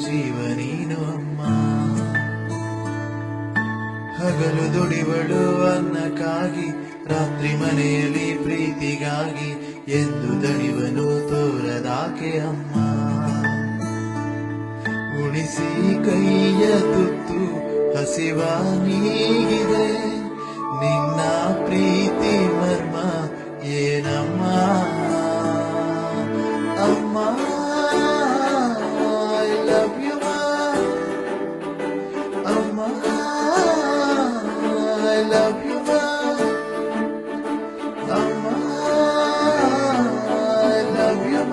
ಜೀವ ನೀನು ಅಮ್ಮ. ಹಗಲು ದುಡಿವಳು ಅನ್ನಕ್ಕಾಗಿ, ರಾತ್ರಿ ಮನೆಯಲ್ಲಿ ಪ್ರೀತಿಗಾಗಿ, ಎಂದು ದಣಿವನು ತೋರದಾಕೆ ಅಮ್ಮ. ಉಣಿಸಿ ಕೈಯ ತುತ್ತು ಹಸಿವ ನೀಗಿದೆ, ನಿನ್ನ ಪ್ರೀತಿ ಮರ್ಮ ಏನಮ್ಮ. ಅಮ್ಮ ಐ ಲವ್ ಯು ಅಮ್ಮ, ಐ ಲವ್ ಯು ಅಮ್ಮ, ಐ ಲವ್ ಯು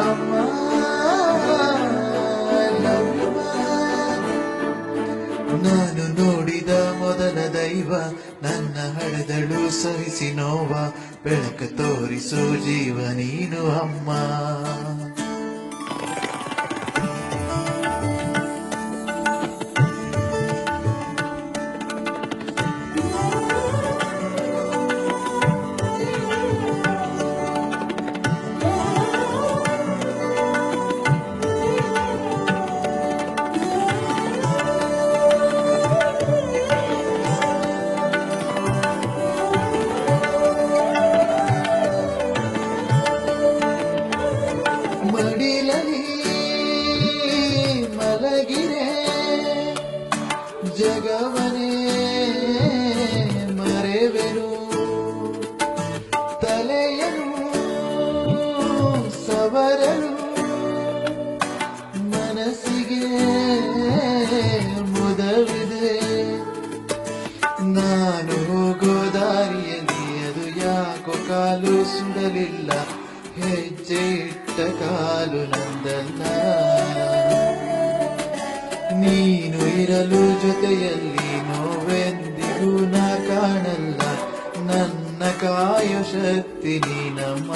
ಅಮ್ಮ, ಐ ಲವ್ ಯು. ನಾನು ನೋಡಿದ ಮೊದಲ ದೈವ, ನನ್ನ ಹಡೆದಳು ಸಹಿಸಿ ನೋವ, ಬೆಳಕ ತೋರಿಸೋ ಜೀವ ನೀನು ಅಮ್ಮ. ಮಡಿಲಲಿ ಮಲಗಿರೆ ಜಗವನೇ ಮರೆವೆನು, ತಲೆಯನು ಸವರಲು ಮನಸ್ಸಿಗೆ ಮುದವಿದೆ. ನಾನು ಹೋಗೋ ದಾರಿಯಲ್ಲಿ ಅದು ಯಾಕೋ ಕಾಲು ಸುಡಲಿಲ್ಲ, ಹೆಜ್ಜೆ ಇಟ್ಟ ಕಾಲು ನಂದಲ್ಲ. ನೀನು ಇರಲು ಜೊತೆಯಲ್ಲಿ ನೋವೆಂದಿಗೂ ನಾ ಕಾಣಲ್ಲ, ನನ್ನ ಕಾಯೋ ಶಕ್ತಿ ನೀನಮ್ಮ.